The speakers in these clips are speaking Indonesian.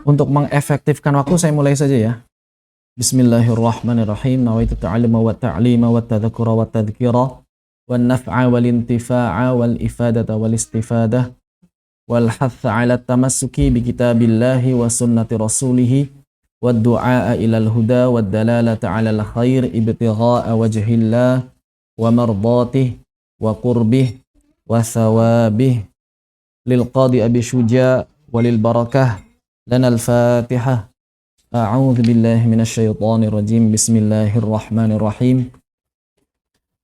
Untuk mengefektifkan waktu saya mulai saja ya. Bismillahirrahmanirrahim. Nawaitu ta'alima wa ta'lima wa tadhakura wa tadhkira wa naf'a wal intifa'a wal ifadata wal istifadah wal hatha 'ala tamassuki bi kitabillahi wa sunnati rasulih wa du'a ilal huda wa dalalata 'ala al khair ibtigha'a wajhillah wa mardatih wa qurbih wa thawabih lil qadi abi syuja walil barakah lana al-fatihah. A'udzu billahi minasy syaithanir rajim. Bismillahirrahmanirrahim.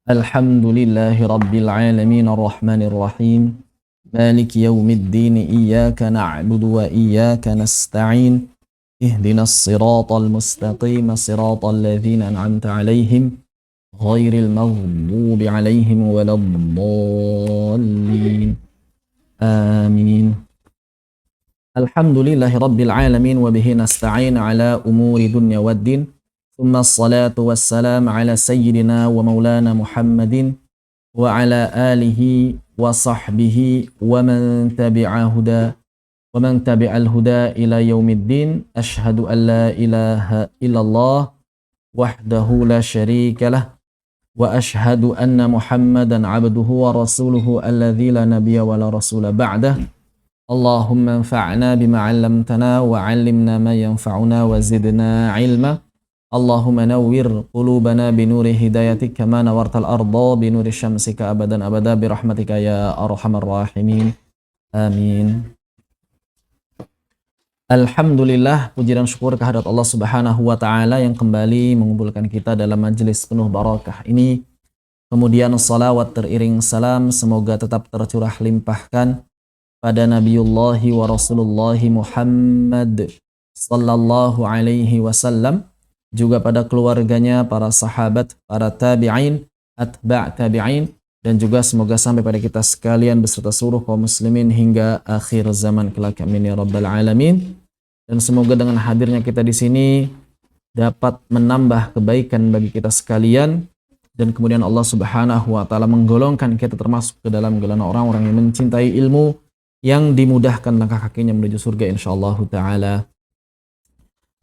Alhamdulillahi rabbil alamin arrahmanir rahim. Maliki yaumiddin. Iyyaka na'budu wa iyyaka nasta'in. Ihdinas siratal mustaqim. Siratal ladzina an'amta 'alaihim ghairil maghdubi 'alaihim waladdallin. Amin. Alhamdulillahi rabbil alamin wa bihi nasta'in ala umuri dunya waddin. Thumma assalatu wassalam ala sayyidina wa maulana Muhammadin wa ala alihi wa sahbihi wa man tabi'al huda ila yaumiddin. Ashhadu an la ilaha illallah wahdahu la syarika lah wa ashhadu anna Muhammadan abduhu wa rasuluhu alladzi la nabiyya wa la rasula ba'dah. Allahumma anfa'na bima 'allamtana wa 'allimna ma yanfa'una wa zidna 'ilma. Allahumma nawwir qulubana bi nuri hidayatik kama nawartal arda bi nuri syamsika abadan abada bi rahmatika ya arhamar rahimin. Amin. Alhamdulillah, puji dan syukur kehadirat Allah Subhanahu wa taala yang kembali mengumpulkan kita dalam majelis penuh barakah ini. Kemudian salawat teriring salam semoga tetap tercurah limpahkan pada Nabiullahi wa Rasulullahi Muhammad sallallahu alaihi wasallam, juga pada keluarganya, para sahabat, para tabi'in, atba' tabi'in, dan juga semoga sampai pada kita sekalian beserta seluruh kaum muslimin hingga akhir zaman kelak, amin ya rabbal alamin. Dan semoga dengan hadirnya kita di sini dapat menambah kebaikan bagi kita sekalian, dan kemudian Allah Subhanahu wa taala menggolongkan kita termasuk ke dalam golongan orang-orang yang mencintai ilmu, yang dimudahkan langkah kakinya menuju surga insyaallah ta'ala.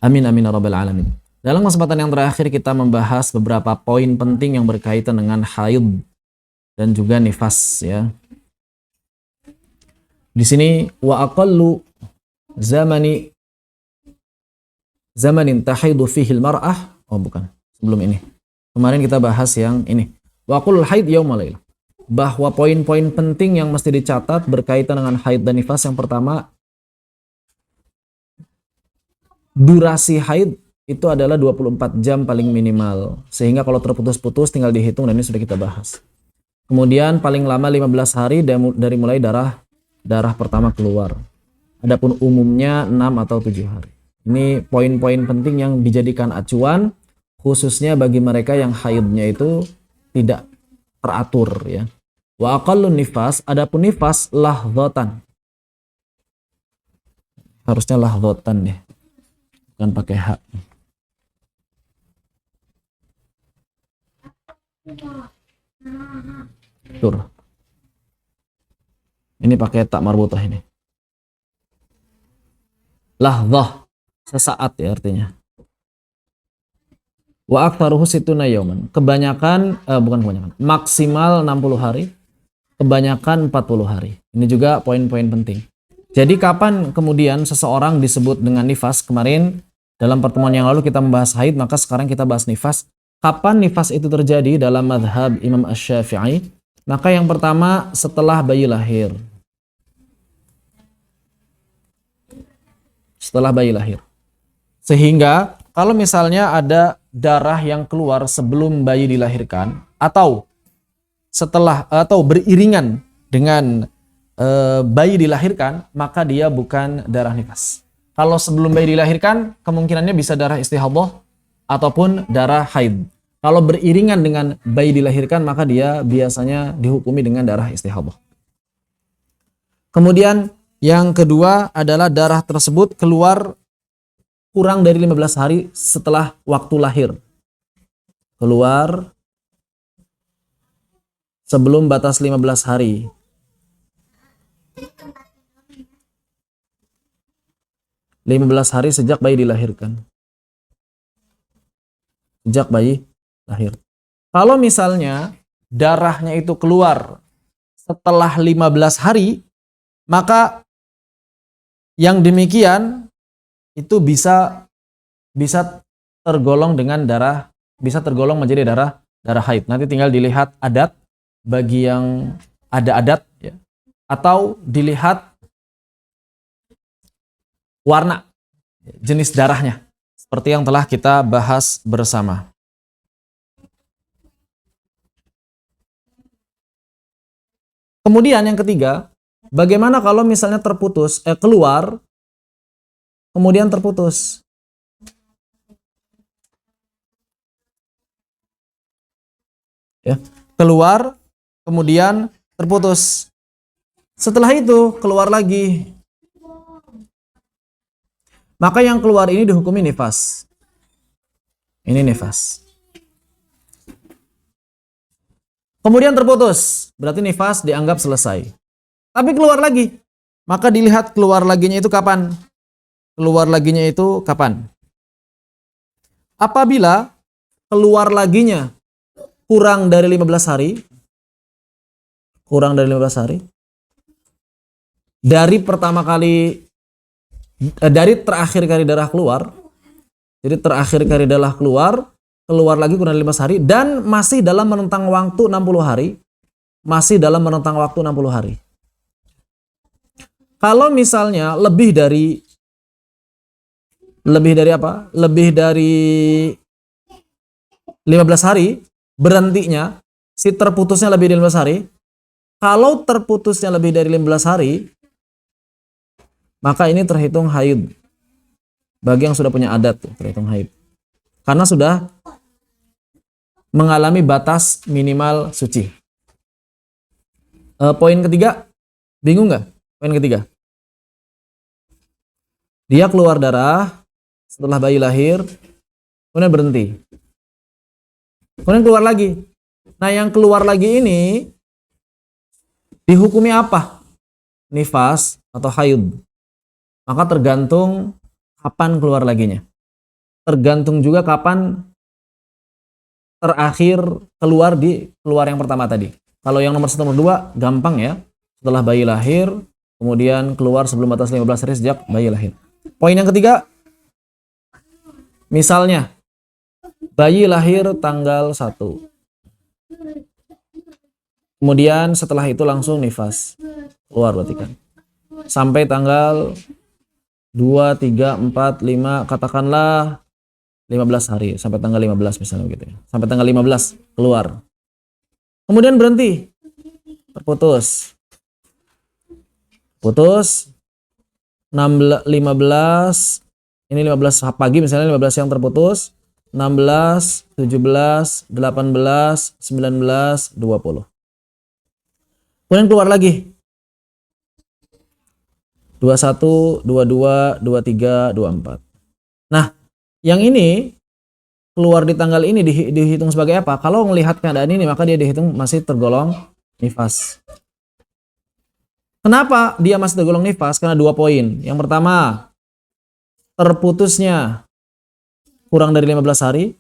Amin amin ya rabbal alamin. Dalam kesempatan yang terakhir kita membahas beberapa poin penting yang berkaitan dengan haid dan juga nifas ya. Di sini wa aqallu zamanin tahidu fihi al-mar'ah. Oh bukan, sebelum ini. Kemarin kita bahas yang ini. Wa aqallul haid yaumul lail. Bahwa poin-poin penting yang mesti dicatat berkaitan dengan haid dan nifas. Yang pertama, durasi haid itu adalah 24 jam paling minimal. Sehingga kalau terputus-putus tinggal dihitung, dan ini sudah kita bahas. Kemudian paling lama 15 hari dari mulai darah pertama keluar. Adapun umumnya 6 atau 7 hari. Ini poin-poin penting yang dijadikan acuan khususnya bagi mereka yang haidnya itu tidak teratur ya. Wa aqallun nifas, adapun nifas lahdhatan. Harusnya lahdhatan deh. Bukan pakai H. Tur. Ini pakai tak marbutah ini. Lahdhah, sesaat ya artinya. Wa aktsaruhu sittuna yauman. Maksimal 60 hari. Kebanyakan 40 hari. Ini juga poin-poin penting. Jadi kapan kemudian seseorang disebut dengan nifas? Kemarin dalam pertemuan yang lalu kita membahas haid, maka sekarang kita bahas nifas. Kapan nifas itu terjadi dalam mazhab Imam Asy-Syafi'i? Maka yang pertama setelah bayi lahir. Setelah bayi lahir. Sehingga kalau misalnya ada darah yang keluar sebelum bayi dilahirkan atau beriringan dengan bayi dilahirkan, maka dia bukan darah nifas. Kalau sebelum bayi dilahirkan, kemungkinannya bisa darah istihadhah ataupun darah haid. Kalau beriringan dengan bayi dilahirkan, maka dia biasanya dihukumi dengan darah istihadhah. Kemudian yang kedua adalah darah tersebut keluar kurang dari 15 hari setelah waktu lahir. Keluar sebelum batas 15 hari. 15 hari sejak bayi dilahirkan. Sejak bayi lahir. Kalau misalnya darahnya itu keluar setelah 15 hari, maka yang demikian itu bisa tergolong dengan darah, bisa tergolong menjadi darah haid. Nanti tinggal dilihat adat bagi yang ada adat ya, atau dilihat warna jenis darahnya seperti yang telah kita bahas bersama. Kemudian yang ketiga, bagaimana kalau misalnya terputus, keluar kemudian terputus? Ya, keluar kemudian terputus. Setelah itu keluar lagi. Maka yang keluar ini dihukumi nifas. Ini nifas. Kemudian terputus, berarti nifas dianggap selesai. Tapi keluar lagi. Maka dilihat keluar laginya itu kapan? Keluar laginya itu kapan? Apabila keluar laginya kurang dari 15 hari, kurang dari 15 hari, dari pertama kali, dari terakhir kali darah keluar, jadi terakhir kali darah keluar lagi kurang dari 15 hari, dan masih dalam menentang waktu 60 hari, masih dalam menentang waktu 60 hari. Kalau misalnya lebih dari apa? Lebih dari 15 hari, berhentinya, si terputusnya lebih dari 15 hari. Kalau terputusnya lebih dari 15 hari, maka ini terhitung haid. Bagi yang sudah punya adat, terhitung haid. Karena sudah mengalami batas minimal suci. Poin ketiga, bingung nggak? Poin ketiga. Dia keluar darah setelah bayi lahir, kemudian berhenti. Kemudian keluar lagi. Nah, yang keluar lagi ini dihukumi apa? Nifas atau haid. Maka tergantung kapan keluar laginya. Tergantung juga kapan terakhir keluar yang pertama tadi. Kalau yang nomor 1, nomor 2 gampang ya. Setelah bayi lahir, kemudian keluar sebelum batas 15 hari sejak bayi lahir. Poin yang ketiga, misalnya bayi lahir tanggal 1. Kemudian setelah itu langsung nifas. Keluar berarti kan. Sampai tanggal 2, 3, 4, 5, katakanlah 15 hari, sampai tanggal 15 misalnya gitu ya. Sampai tanggal 15 keluar. Kemudian berhenti. Terputus. Putus 15, ini 15 pagi misalnya, 15 yang terputus, 16, 17, 18, 19, 20. Kemudian keluar lagi. 21, 22, 23, 24. Nah, yang ini keluar di tanggal ini dihitung sebagai apa? Kalau melihat keadaan ini, maka dia dihitung masih tergolong nifas. Kenapa dia masih tergolong nifas? Karena 2 poin. Yang pertama, terputusnya kurang dari 15 hari.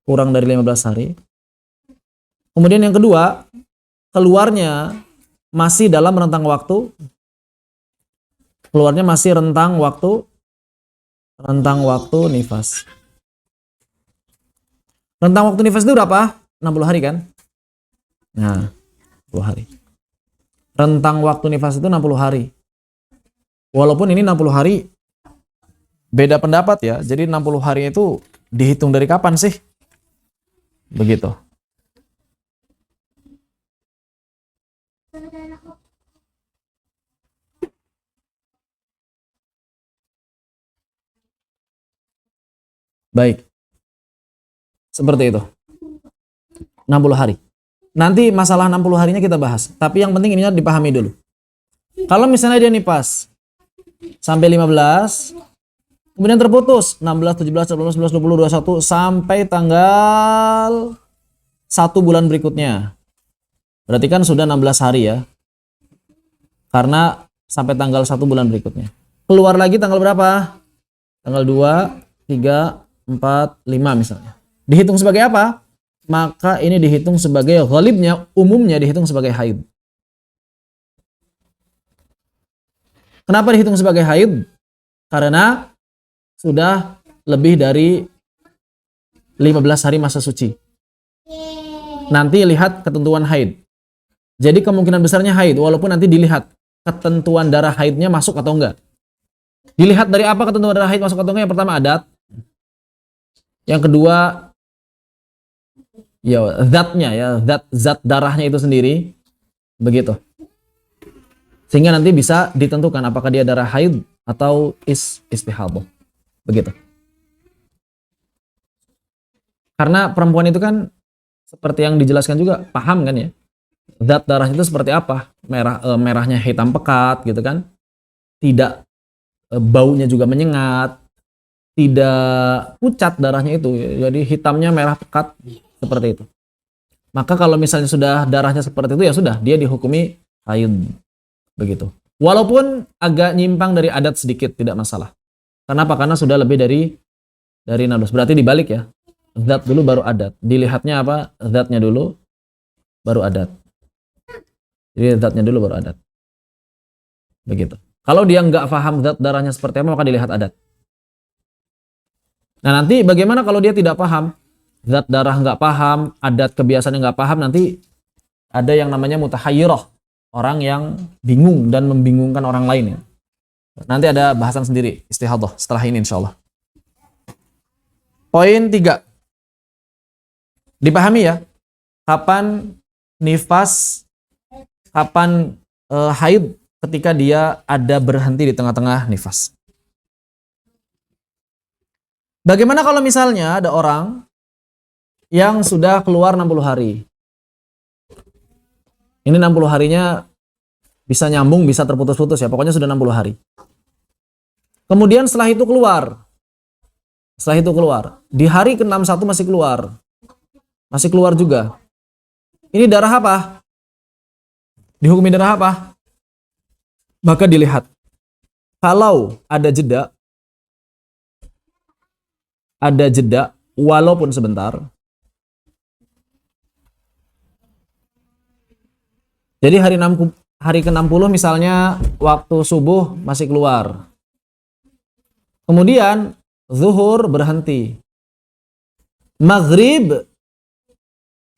Kurang dari 15 hari. Kemudian yang kedua, keluarnya masih dalam rentang waktu. Keluarnya masih rentang waktu nifas. Rentang waktu nifas itu berapa? 60 hari kan? Nah, 60 hari. Rentang waktu nifas itu 60 hari. Walaupun ini 60 hari beda pendapat ya. Jadi 60 hari itu dihitung dari kapan sih? Begitu. Baik. Seperti itu. 60 hari. Nanti masalah 60 harinya kita bahas. Tapi yang penting ini dipahami dulu. Kalau misalnya dia nifas sampai 15, kemudian terputus 16, 17, 18, 19, 20, 21 sampai tanggal 1 bulan berikutnya. Berarti kan sudah 16 hari ya. Karena sampai tanggal 1 bulan berikutnya. Keluar lagi tanggal berapa? Tanggal 2, 3, 4, 5 misalnya. Dihitung sebagai apa? Maka ini dihitung sebagai ghalibnya, umumnya dihitung sebagai haid. Kenapa dihitung sebagai haid? Karena sudah lebih dari 15 hari masa suci. Nanti lihat ketentuan haid. Jadi kemungkinan besarnya haid, walaupun nanti dilihat ketentuan darah haidnya masuk atau enggak. Dilihat dari apa ketentuan darah haid masuk atau enggak? Yang pertama adat. Yang kedua ya zatnya ya, zat darahnya itu sendiri. Begitu. Sehingga nanti bisa ditentukan apakah dia darah haid atau istihadah. Begitu. Karena perempuan itu kan seperti yang dijelaskan juga, paham kan ya? Zat darah itu seperti apa? Merahnya hitam pekat gitu kan? Tidak baunya juga menyengat, tidak pucat darahnya itu. Jadi hitamnya merah pekat seperti itu. Maka kalau misalnya sudah darahnya seperti itu ya sudah, dia dihukumi haid. Begitu. Walaupun agak nyimpang dari adat sedikit tidak masalah. Kenapa? Karena sudah lebih dari 16. Berarti dibalik ya. Zat dulu baru adat. Dilihatnya apa? Zatnya dulu baru adat. Jadi zatnya dulu baru adat. Begitu. Kalau dia nggak paham zat darahnya seperti apa, maka dilihat adat. Nah nanti bagaimana kalau dia tidak paham? Zat darah nggak paham, adat kebiasaannya nggak paham, nanti ada yang namanya mutahayyirah. Orang yang bingung dan membingungkan orang lain ya. Nanti ada bahasan sendiri istihadah setelah ini insyaallah. Poin 3. Dipahami ya, kapan nifas, kapan haid ketika dia ada berhenti di tengah-tengah nifas. Bagaimana kalau misalnya ada orang yang sudah keluar 60 hari. Ini 60 harinya bisa nyambung, bisa terputus-putus ya. Pokoknya sudah 60 hari. Kemudian setelah itu keluar. Di hari ke-61 masih keluar. Masih keluar juga. Ini darah apa? Dihukumi darah apa? Maka dilihat. Kalau ada jeda walaupun sebentar. Jadi hari ke-60 misalnya waktu subuh masih keluar. Kemudian zuhur berhenti. Maghrib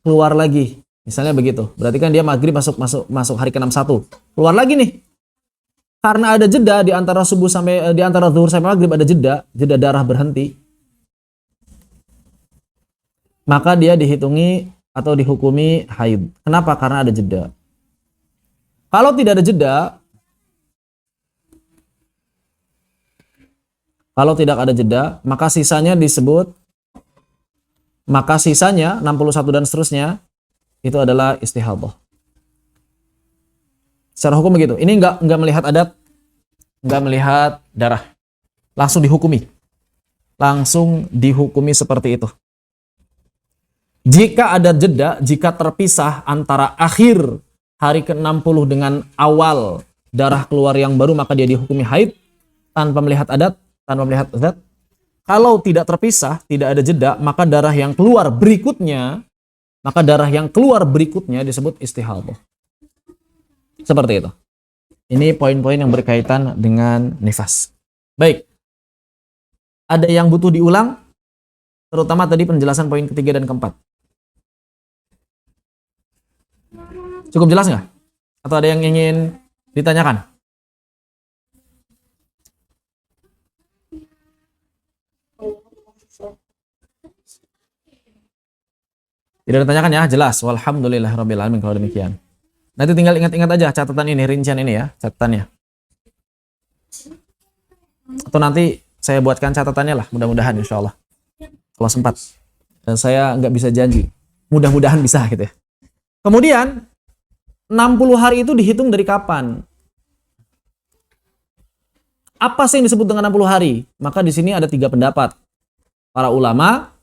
keluar lagi. Misalnya begitu. Berarti kan dia maghrib masuk hari ke-61. Keluar lagi nih. Karena ada jeda di antara subuh sampai di antara zuhur sampai maghrib ada jeda darah berhenti. Maka dia dihitungi atau dihukumi haid. Kenapa? Karena ada jeda. Kalau tidak ada jeda, maka sisanya 61 dan seterusnya itu adalah istihadah. Secara hukum begitu. Ini enggak melihat adat, enggak melihat darah. Langsung dihukumi seperti itu. Jika ada jeda, jika terpisah antara akhir hari ke-60 dengan awal darah keluar yang baru, maka dia dihukumi haid tanpa melihat adat, tanpa melihat zat. Kalau tidak terpisah, tidak ada jeda, maka darah yang keluar berikutnya disebut istihadah. Seperti itu. Ini poin-poin yang berkaitan dengan nifas. Baik. Ada yang butuh diulang? Terutama tadi penjelasan poin ketiga dan keempat. Cukup jelas nggak? Atau ada yang ingin ditanyakan? Tidak ditanyakan ya? Jelas. Walhamdulillahirabbil alamin kalau demikian. Nanti tinggal ingat-ingat aja catatan ini, rincian ini ya, catatannya. Atau nanti saya buatkan catatannya lah, mudah-mudahan insyaallah. Kalau sempat. Dan saya nggak bisa janji. Mudah-mudahan bisa gitu ya. Kemudian 60 hari itu dihitung dari kapan? Apa sih yang disebut dengan 60 hari? Maka di sini ada 3 pendapat para ulama.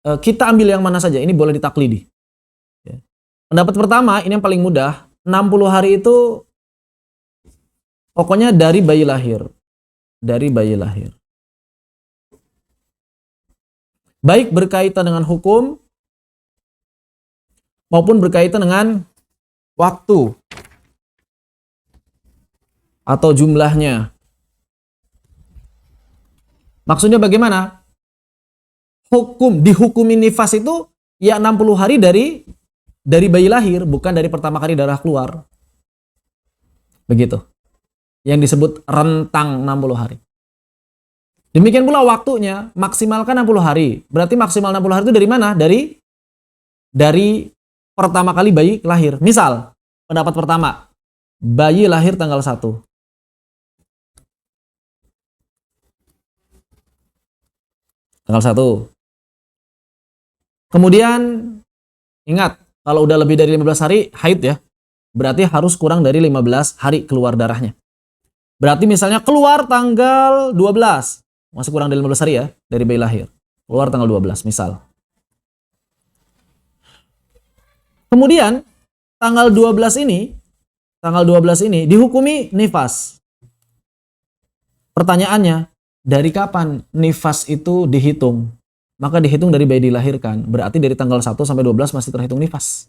Kita ambil yang mana saja, ini boleh ditaklidi. Pendapat pertama, ini yang paling mudah. 60 hari itu Pokoknya dari bayi lahir. Dari bayi lahir. Baik berkaitan dengan hukum maupun berkaitan dengan waktu atau jumlahnya. Maksudnya bagaimana? Dihukumi nifas itu ya 60 hari dari bayi lahir, bukan dari pertama kali darah keluar. Begitu. Yang disebut rentang 60 hari. Demikian pula waktunya, maksimalkan 60 hari. Berarti maksimal 60 hari itu dari mana? Dari pertama kali bayi lahir. Misal, pendapat pertama, bayi lahir tanggal 1. Tanggal 1. Kemudian, ingat, kalau udah lebih dari 15 hari, haid ya. Berarti harus kurang dari 15 hari keluar darahnya. Berarti misalnya keluar tanggal 12. Masih kurang dari 15 hari ya, dari bayi lahir. Keluar tanggal 12, misal. Kemudian, tanggal 12 ini dihukumi nifas. Pertanyaannya, dari kapan nifas itu dihitung? Maka dihitung dari bayi dilahirkan. Berarti dari tanggal 1 sampai 12 masih terhitung nifas.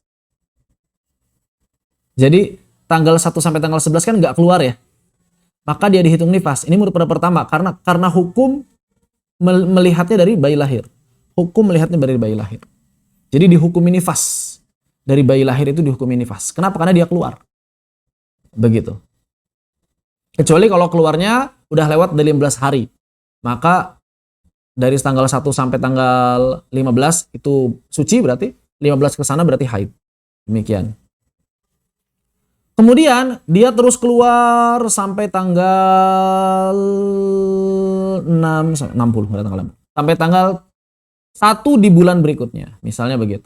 Jadi, tanggal 1 sampai tanggal 11 kan nggak keluar ya. Maka dia dihitung nifas. Ini menurut pendapat pertama, karena hukum melihatnya dari bayi lahir. Hukum melihatnya dari bayi lahir. Jadi dihukumi nifas. Dari bayi lahir itu dihukumi nifas. Kenapa? Karena dia keluar. Begitu. Kecuali kalau keluarnya udah lewat dari 15 hari. Maka dari tanggal 1 sampai tanggal 15 itu suci berarti. 15 ke sana berarti haid. Demikian. Kemudian dia terus keluar sampai tanggal 60 sampai tanggal 1 di bulan berikutnya. Misalnya begitu.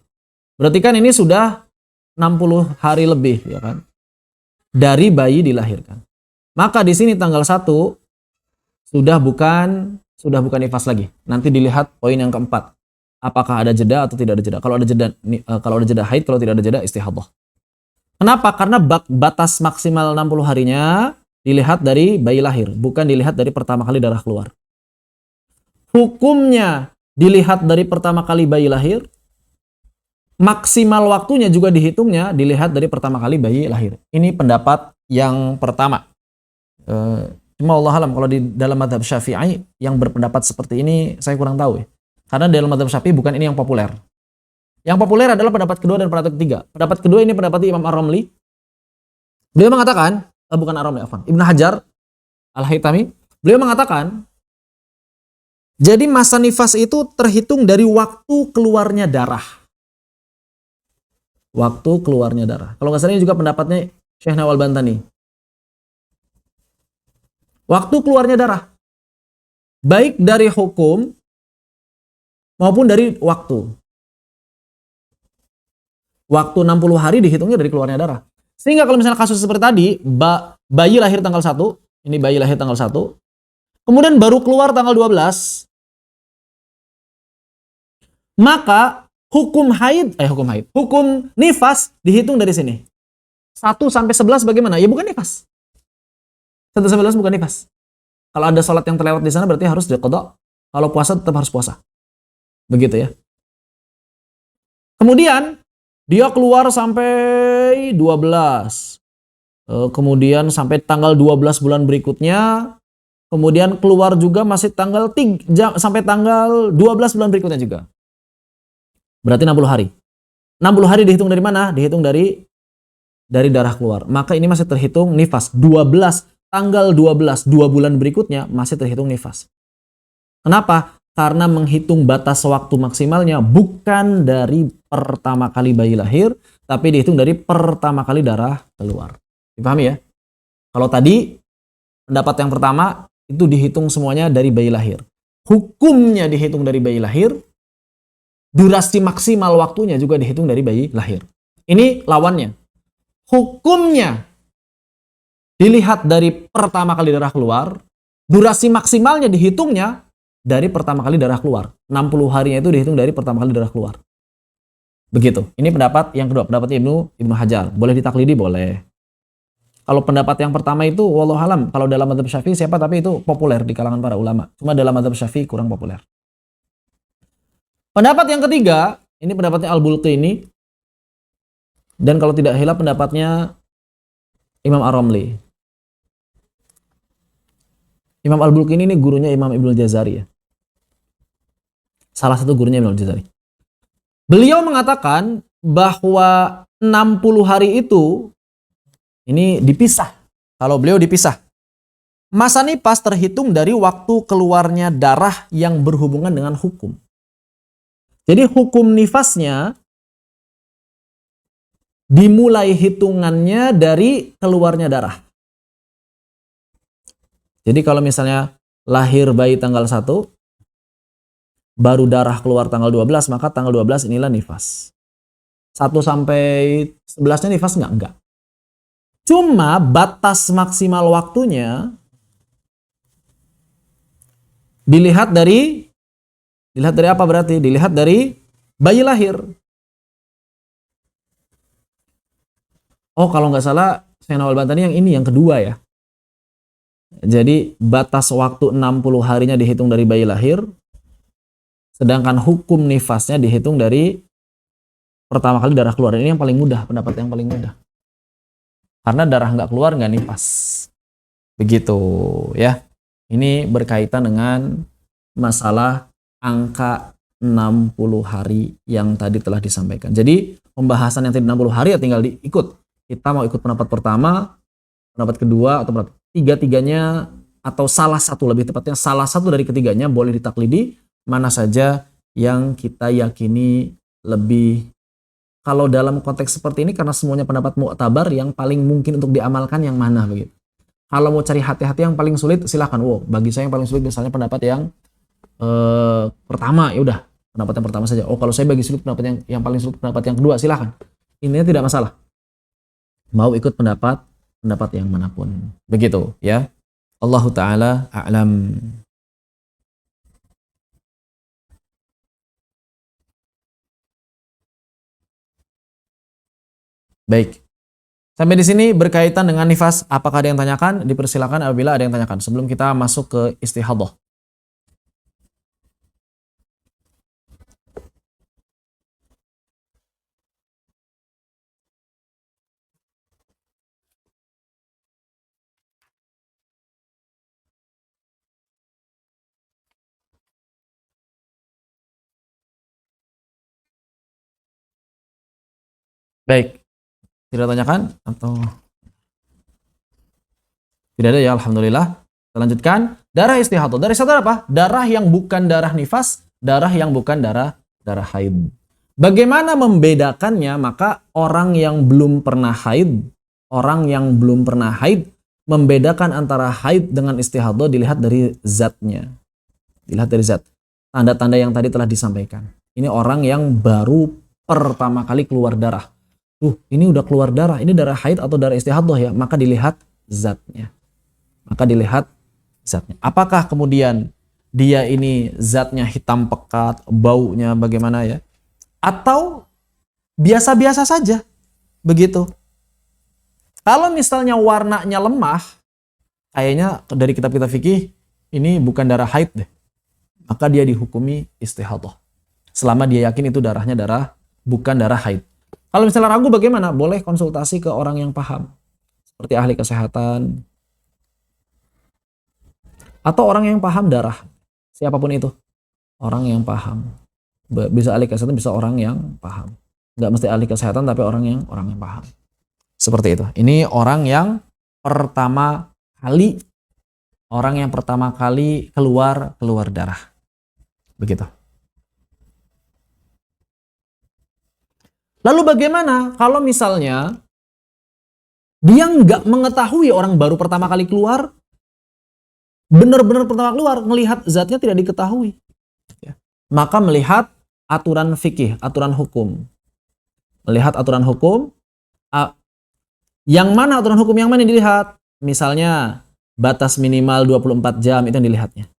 Berarti kan ini sudah 60 hari lebih ya kan. Dari bayi dilahirkan. Maka di sini tanggal 1 sudah bukan nifas lagi. Nanti dilihat poin yang keempat. Apakah ada jeda atau tidak ada jeda? Kalau ada jeda haid, kalau tidak ada jeda istihadah. Kenapa? Karena batas maksimal 60 harinya dilihat dari bayi lahir, bukan dilihat dari pertama kali darah keluar. Hukumnya dilihat dari pertama kali bayi lahir, maksimal waktunya juga dihitungnya dilihat dari pertama kali bayi lahir. Ini pendapat yang pertama. Cuma Allah alam kalau di dalam mazhab Syafi'i yang berpendapat seperti ini saya kurang tahu ya. Karena dalam mazhab Syafi'i bukan ini yang populer. Yang populer adalah pendapat kedua dan pendapat ketiga. Pendapat kedua ini pendapat Imam Ar-Ramli. Beliau mengatakan, bukan Ar-Ramli, Ibnu Hajar Al-Haytami. Beliau mengatakan, jadi masa nifas itu terhitung dari waktu keluarnya darah. Waktu keluarnya darah. Kalau nggak salah ini juga pendapatnya Syekh Nawal Bantani. Waktu keluarnya darah. Baik dari hukum maupun dari waktu. Waktu 60 hari dihitungnya dari keluarnya darah. Sehingga kalau misalnya kasus seperti tadi, bayi lahir tanggal 1, ini bayi lahir tanggal 1, kemudian baru keluar tanggal 12, maka hukum nifas dihitung dari sini. 1 sampai 11 bagaimana? Ya bukan nifas. 1 sampai 11 bukan nifas. Kalau ada sholat yang terlewat di sana berarti harus diqadha. Kalau puasa tetap harus puasa. Begitu ya. Kemudian dia keluar sampai 12. Kemudian sampai tanggal 12 bulan berikutnya. Kemudian keluar juga masih tanggal 3 sampai tanggal 12 bulan berikutnya juga. Berarti 60 hari. 60 hari dihitung dari mana? Dihitung dari darah keluar. Maka ini masih terhitung nifas. Tanggal 12 2 bulan berikutnya masih terhitung nifas. Kenapa? Karena menghitung batas waktu maksimalnya bukan dari pertama kali bayi lahir, tapi dihitung dari pertama kali darah keluar. Dipahami ya? Kalau tadi, pendapat yang pertama, itu dihitung semuanya dari bayi lahir. Hukumnya dihitung dari bayi lahir, durasi maksimal waktunya juga dihitung dari bayi lahir. Ini lawannya. Hukumnya dilihat dari pertama kali darah keluar, durasi maksimalnya dihitungnya dari pertama kali darah keluar. 60 harinya itu dihitung dari pertama kali darah keluar. Begitu. Ini pendapat yang kedua, pendapat Ibnu Hajar. Boleh ditaklidi? Boleh. Kalau pendapat yang pertama itu wallahu alam, kalau dalam mazhab Syafi'i siapa, tapi itu populer di kalangan para ulama. Cuma dalam mazhab Syafi'i kurang populer. Pendapat yang ketiga, ini pendapatnya Al-Bulqini, dan kalau tidak hilaf pendapatnya Imam Ar-Ramli. Imam Al-Bulqini ini gurunya Imam Ibnul Jazari ya. Salah satu gurunya Imam Al-Jazari. Beliau mengatakan bahwa 60 hari itu ini dipisah. Kalau beliau dipisah. Masa nifas terhitung dari waktu keluarnya darah yang berhubungan dengan hukum. Jadi hukum nifasnya dimulai hitungannya dari keluarnya darah. Jadi kalau misalnya lahir bayi tanggal 1, baru darah keluar tanggal 12, maka tanggal 12 inilah nifas. 1 sampai 11-nya nifas enggak? Cuma batas maksimal waktunya dilihat dari apa berarti? Dilihat dari bayi lahir. Oh, kalau nggak salah Sayyidina Al-Bantani yang ini yang kedua ya. Jadi batas waktu 60 harinya dihitung dari bayi lahir, sedangkan hukum nifasnya dihitung dari pertama kali darah keluar. Ini yang paling mudah, pendapat yang paling mudah. Karena darah nggak keluar nggak nifas. Begitu ya. Ini berkaitan dengan masalah angka 60 hari yang tadi telah disampaikan. Jadi pembahasan yang tadi 60 hari ya tinggal diikut. Kita mau ikut pendapat pertama, pendapat kedua, atau pendapat tiga-tiganya, atau salah satu, lebih tepatnya salah satu dari ketiganya boleh ditaklidi, mana saja yang kita yakini lebih. Kalau dalam konteks seperti ini, karena semuanya pendapat mu'tabar, yang paling mungkin untuk diamalkan yang mana begitu. Kalau mau cari hati-hati yang paling sulit, silahkan. Bagi saya yang paling sulit misalnya pendapat yang pertama, ya udah pendapat yang pertama saja. Kalau saya bagi sulit pendapat yang paling sulit pendapat yang kedua, silahkan. Ini tidak masalah. Mau ikut pendapat yang manapun. Begitu ya. Allahu taala a'lam. Baik. Sampai di sini berkaitan dengan nifas. Apakah ada yang tanyakan? Dipersilakan apabila ada yang tanyakan. Sebelum kita masuk ke istihadhah. Baik. Tidak tanyakan atau tidak ada ya, alhamdulillah. Kita lanjutkan. Darah istihadhah. Darah istihadhah apa? Darah yang bukan darah nifas, darah yang bukan darah haid. Bagaimana membedakannya? Maka orang yang belum pernah haid, membedakan antara haid dengan istihadhah dilihat dari zatnya. Dilihat dari zat. Tanda-tanda yang tadi telah disampaikan. Ini orang yang baru pertama kali keluar darah. Ini udah keluar darah, ini darah haid atau darah istihadhah ya, maka dilihat zatnya. Apakah kemudian dia ini zatnya hitam pekat, baunya bagaimana ya? Atau biasa-biasa saja, begitu. Kalau misalnya warnanya lemah, kayaknya dari kitab-kitab fikih, ini bukan darah haid deh. Maka dia dihukumi istihadhah. Selama dia yakin itu darahnya bukan darah haid. Kalau misalnya ragu bagaimana? Boleh konsultasi ke orang yang paham. Seperti ahli kesehatan. Atau orang yang paham darah. Siapapun itu. Orang yang paham. Bisa ahli kesehatan, bisa orang yang paham. Nggak mesti ahli kesehatan, tapi orang yang paham. Seperti itu. Ini orang yang pertama kali keluar darah. Begitu. Lalu bagaimana kalau misalnya dia nggak mengetahui orang baru pertama kali keluar, benar-benar pertama keluar, melihat zatnya tidak diketahui. Maka melihat aturan fikih, aturan hukum. Melihat aturan hukum, yang mana aturan hukum yang mana yang dilihat? Misalnya batas minimal 24 jam itu yang dilihatnya.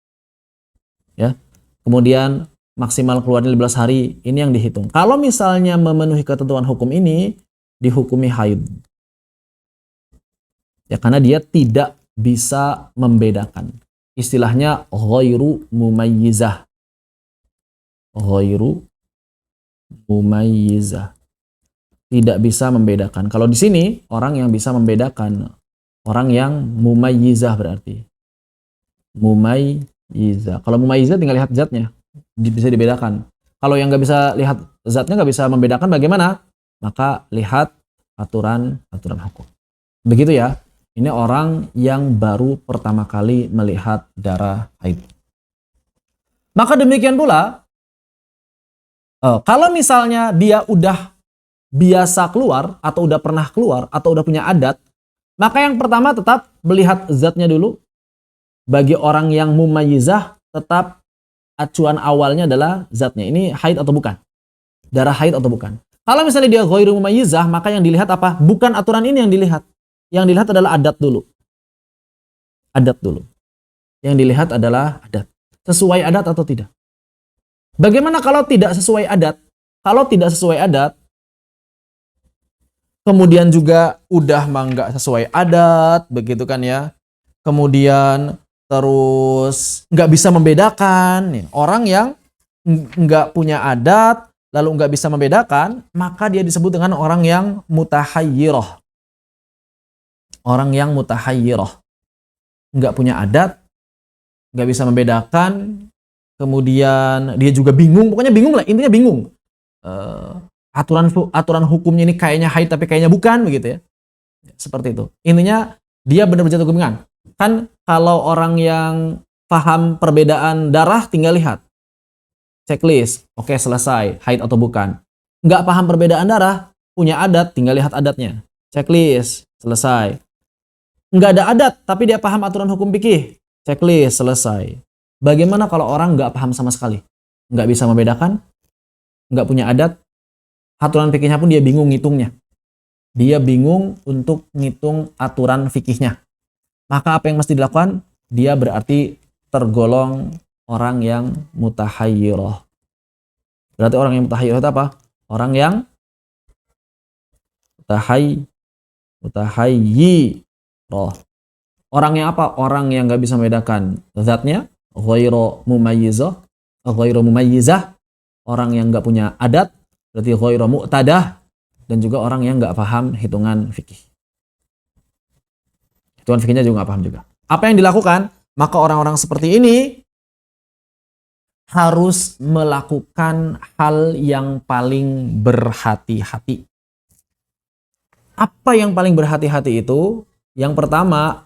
Ya. Kemudian maksimal keluarnya 15 hari, ini yang dihitung. Kalau misalnya memenuhi ketentuan hukum ini, dihukumi haid. Ya, karena dia tidak bisa membedakan. Istilahnya ghairu mumayyizah. Ghairu mumayyizah. Tidak bisa membedakan. Kalau di sini orang yang bisa membedakan, orang yang mumayyizah berarti. Mumayyizah. Kalau mumayyizah tinggal lihat zatnya, bisa dibedakan. Kalau yang nggak bisa lihat zatnya, nggak bisa membedakan, bagaimana? Maka lihat aturan hukum. Begitu ya. Ini orang yang baru pertama kali melihat darah haid. Maka demikian pula, kalau misalnya dia udah biasa keluar, atau udah pernah keluar, atau udah punya adat, maka yang pertama tetap melihat zatnya dulu. Bagi orang yang mumayyizah, tetap acuan awalnya adalah zatnya. Ini haid atau bukan? Darah haid atau bukan? Kalau misalnya dia ghairu mumayyizah, maka yang dilihat apa? Bukan aturan ini yang dilihat. Yang dilihat adalah adat dulu. Adat dulu. Yang dilihat adalah adat. Sesuai adat atau tidak? Bagaimana kalau tidak sesuai adat? Kalau tidak sesuai adat, kemudian juga udah nggak sesuai adat, begitu kan ya. Kemudian terus nggak bisa membedakan. Nih, orang yang nggak punya adat, lalu nggak bisa membedakan, maka dia disebut dengan orang yang mutahayyirah. Orang yang mutahayyirah. Nggak punya adat, nggak bisa membedakan, kemudian dia juga bingung, pokoknya bingung lah, intinya bingung. Aturan hukumnya ini kayaknya haid tapi kayaknya bukan, begitu ya. Seperti itu. Intinya dia benar-benar jatuh kebingungan. Kan kalau orang yang paham perbedaan darah tinggal lihat. Checklist, oke selesai, haid atau bukan. Nggak paham perbedaan darah, punya adat, tinggal lihat adatnya. Checklist, selesai. Nggak ada adat, tapi dia paham aturan hukum fikih. Checklist, selesai. Bagaimana kalau orang nggak paham sama sekali? Nggak bisa membedakan, nggak punya adat, aturan fikihnya pun dia bingung ngitungnya. Dia bingung untuk ngitung aturan fikihnya. Maka apa yang mesti dilakukan? Dia berarti tergolong orang yang mutahayyirah. Berarti orang yang mutahayyirah itu apa? Orang yang mutahayyirah. Orang yang apa? Orang yang nggak bisa membedakan zatnya, ghairu mumayyizah, orang yang nggak punya adat, berarti ghairu mu'tadah, dan juga orang yang nggak paham hitungan fikih. Hitungan fikihnya juga nggak paham juga. Apa yang dilakukan? Maka orang-orang seperti ini harus melakukan hal yang paling berhati-hati. Apa yang paling berhati-hati itu? Yang pertama,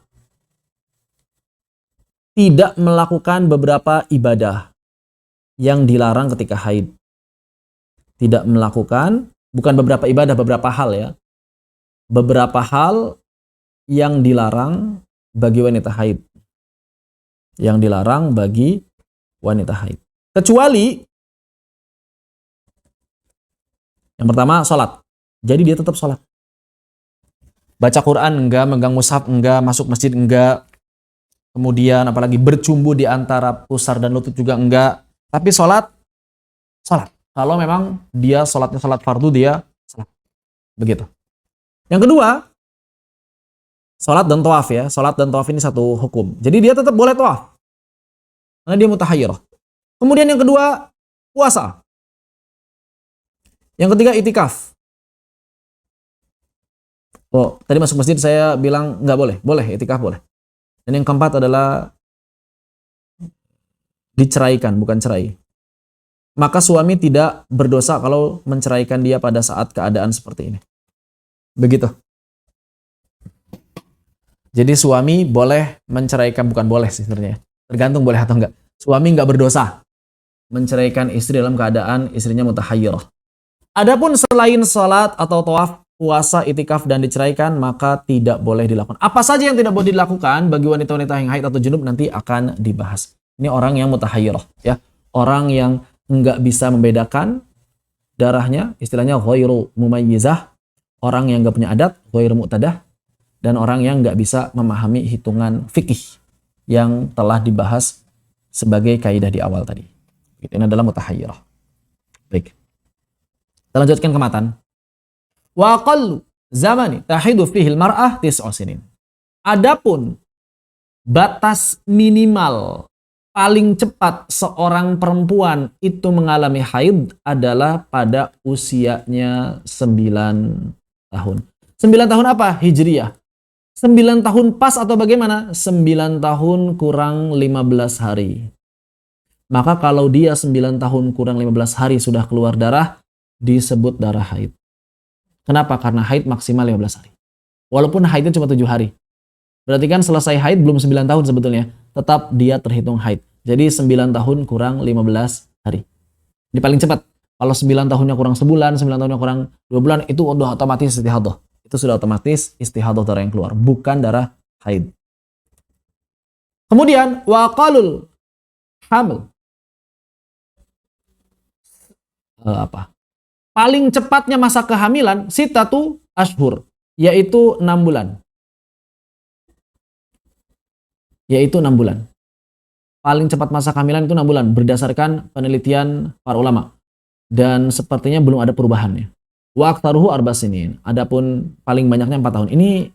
tidak melakukan beberapa ibadah yang dilarang ketika haid. Tidak melakukan, bukan beberapa ibadah, beberapa hal ya. Beberapa hal yang dilarang bagi wanita haid. Yang dilarang bagi wanita haid. Kecuali, yang pertama, sholat. Jadi dia tetap sholat. Baca Quran enggak, megang mushaf enggak, masuk masjid enggak. Kemudian apalagi bercumbu di antara pusar dan lutut juga enggak. Tapi sholat. Kalau memang dia sholatnya sholat fardu, dia sholat. Begitu. Yang kedua, sholat dan tawaf ya. Sholat dan tawaf ini satu hukum. Jadi dia tetap boleh tawaf. Karena dia mutahayyirah. Kemudian yang kedua, puasa. Yang ketiga, itikaf. Oh, tadi masuk masjid saya bilang nggak boleh. Boleh, itikaf boleh. Dan yang keempat adalah diceraikan, bukan cerai. Maka suami tidak berdosa kalau menceraikan dia pada saat keadaan seperti ini. Begitu. Jadi suami boleh menceraikan, bukan boleh sih sebenarnya. Tergantung boleh atau enggak. Suami nggak berdosa menceraikan istri dalam keadaan istrinya mutahayyirah. Adapun selain salat atau tawaf, puasa, itikaf, dan diceraikan, maka tidak boleh dilakukan. Apa saja yang tidak boleh dilakukan bagi wanita-wanita yang haid atau junub nanti akan dibahas. Ini orang yang mutahayyirah, ya. Orang yang nggak bisa membedakan darahnya, istilahnya ghairu mumayyizah, orang yang nggak punya adat, ghairu mu'tadah, dan orang yang nggak bisa memahami hitungan fikih yang telah dibahas sebagai kaidah di awal tadi. Ini adalah mutahayyirah. Baik. Kita lanjutkan ke matan. Wa aqallu zamani tahidu fihi al-mar'ah 9 sinin. Adapun batas minimal paling cepat seorang perempuan itu mengalami haid adalah pada usianya 9 tahun. 9 tahun apa? Hijriyah. 9 tahun pas atau bagaimana? 9 tahun kurang 15 hari. Maka kalau dia 9 tahun kurang 15 hari sudah keluar darah, disebut darah haid. Kenapa? Karena haid maksimal 15 hari. Walaupun haidnya cuma 7 hari. Berarti kan selesai haid belum 9 tahun sebetulnya. Tetap dia terhitung haid. Jadi 9 tahun kurang 15 hari. Ini paling cepat. Kalau 9 tahunnya kurang sebulan, 9 tahunnya kurang 2 bulan, itu udah otomatis istihadah. Itu sudah otomatis istihadah darah yang keluar. Bukan darah haid. Kemudian, waqalul hamil. Paling cepatnya masa kehamilan, sitatu ashhur. Yaitu 6 bulan. Yaitu 6 bulan. Paling cepat masa kehamilan itu 6 bulan berdasarkan penelitian para ulama. Dan sepertinya belum ada perubahannya. Wa aktsaruhu arba sinin. Adapun paling banyaknya 4 tahun. Ini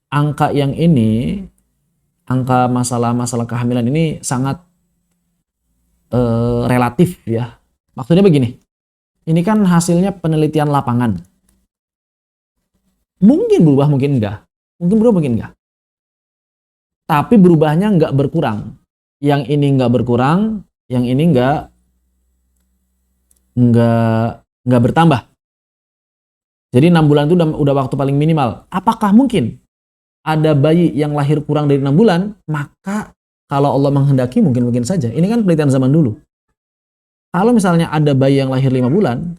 angka yang ini, angka masalah kehamilan ini sangat relatif ya. Maksudnya begini. Ini kan hasilnya penelitian lapangan. Mungkin berubah, mungkin enggak. Mungkin berubah, mungkin enggak. Tapi berubahnya enggak berkurang. Yang ini enggak berkurang, yang ini enggak bertambah. Jadi 6 bulan itu udah waktu paling minimal. Apakah mungkin ada bayi yang lahir kurang dari 6 bulan? Maka kalau Allah menghendaki mungkin saja. Ini kan penelitian zaman dulu. Kalau misalnya ada bayi yang lahir 5 bulan,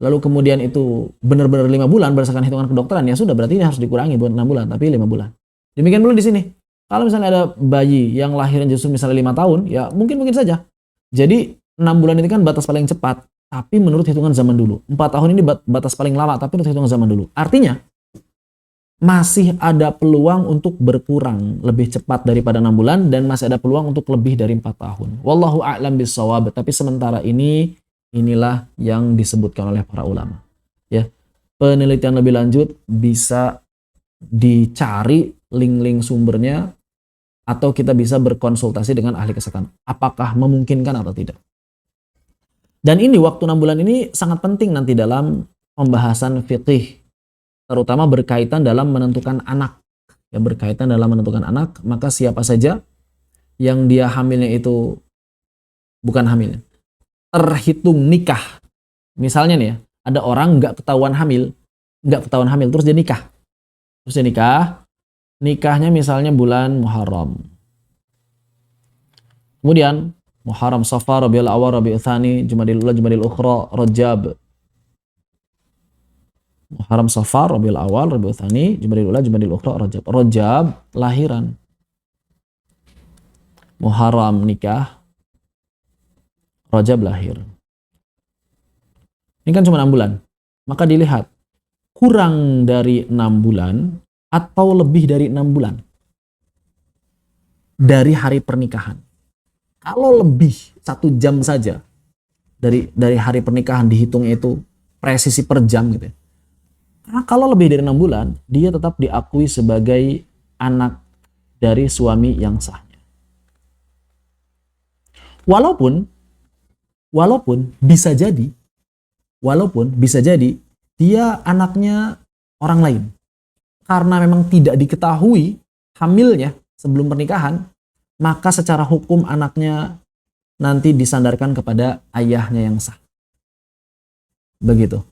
lalu kemudian itu benar-benar 5 bulan berdasarkan hitungan kedokteran, ya sudah, berarti ini harus dikurangi bukan 6 bulan, tapi 5 bulan. Demikian pula di sini. Kalau misalnya ada bayi yang lahirnya justru misalnya 5 tahun, ya mungkin saja. Jadi 6 bulan ini kan batas paling cepat, tapi menurut hitungan zaman dulu. 4 tahun ini batas paling lama, tapi menurut hitungan zaman dulu. Artinya, masih ada peluang untuk berkurang lebih cepat daripada 6 bulan, dan masih ada peluang untuk lebih dari 4 tahun. Wallahu a'lam bissawab. Tapi sementara ini, inilah yang disebutkan oleh para ulama. Ya, penelitian lebih lanjut bisa dicari link-link sumbernya, atau kita bisa berkonsultasi dengan ahli kesehatan. Apakah memungkinkan atau tidak. Dan ini waktu 6 bulan ini sangat penting nanti dalam pembahasan fikih, terutama berkaitan dalam menentukan anak. Ya, berkaitan dalam menentukan anak, maka siapa saja yang dia hamilnya itu bukan hamil, terhitung nikah. Misalnya nih ya, ada orang nggak ketahuan hamil, terus dia nikah. Nikahnya misalnya bulan Muharram. Kemudian Muharram, Safar, Rabiul Awwal, Rabiul Tsani, Jumadil Ula, Jumadil Ukhra, Rajab. Muharram, Safar, Rabiul Awal, Rabiul Tsani, Jumadil Ula, Jumadil Ukhra, Rajab. Rajab lahiran. Muharram nikah. Rajab lahir. Ini kan cuma 6 bulan. Maka dilihat kurang dari 6 bulan atau lebih dari 6 bulan dari hari pernikahan. Kalau lebih 1 jam saja dari hari pernikahan, dihitungnya itu presisi per jam gitu ya. Karena kalau lebih dari 6 bulan, dia tetap diakui sebagai anak dari suami yang sahnya. Walaupun bisa jadi dia anaknya orang lain. Karena memang tidak diketahui hamilnya sebelum pernikahan, maka secara hukum anaknya nanti disandarkan kepada ayahnya yang sah. Begitu.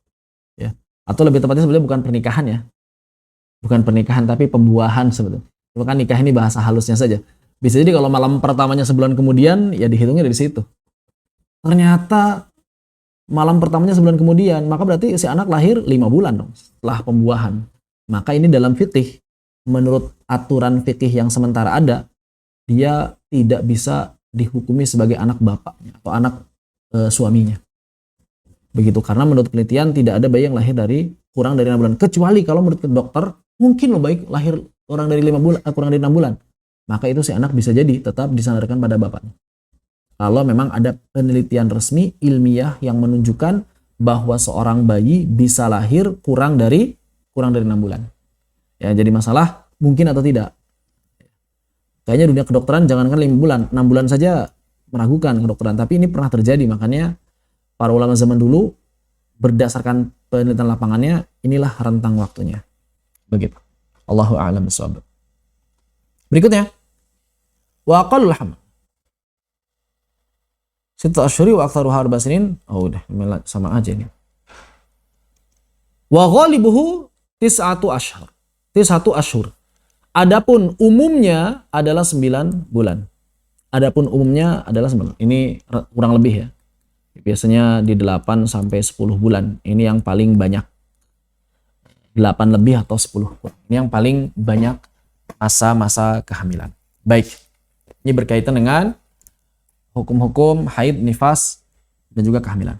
Ya. Atau lebih tepatnya sebenarnya bukan pernikahan ya. Bukan pernikahan tapi pembuahan sebetulnya. Cuma kan nikah ini bahasa halusnya saja. Bisa jadi kalau malam pertamanya sebulan kemudian, ya dihitungnya dari situ. Ternyata malam pertamanya sebulan kemudian, maka berarti si anak lahir 5 bulan dong setelah pembuahan. Maka ini dalam fikih, menurut aturan fikih yang sementara ada, dia tidak bisa dihukumi sebagai anak bapaknya atau anak suaminya. Begitu, karena menurut penelitian tidak ada bayi yang lahir dari kurang dari 6 bulan. Kecuali kalau menurut dokter, mungkin loh bayi lahir kurang dari 5 bulan, kurang dari 6 bulan. Maka itu si anak bisa jadi tetap disandarkan pada bapaknya. Kalau memang ada penelitian resmi ilmiah yang menunjukkan bahwa seorang bayi bisa lahir kurang dari 6 bulan. Ya, jadi masalah mungkin atau tidak. Kayaknya dunia kedokteran jangankan 5 bulan, 6 bulan saja meragukan kedokteran. Tapi ini pernah terjadi, makanya para ulama zaman dulu berdasarkan penelitian lapangannya, inilah rentang waktunya. Begitu. Allahu a'lam bishawab. Berikutnya, wa aqallul haml. Sittatu asyhuri wa aktsaruha arba'a sinin. Oh udah, sama aja ini. Wa ghalibuhu tis'atu asyhur. Tis'atu asyhur. Adapun umumnya adalah 9 bulan. Adapun umumnya adalah 9. Ini kurang lebih ya. Biasanya di 8 sampai 10 bulan. Ini yang paling banyak. 8 lebih atau 10 bulan. Ini yang paling banyak masa-masa kehamilan. Baik. Ini berkaitan dengan hukum-hukum haid, nifas, dan juga kehamilan.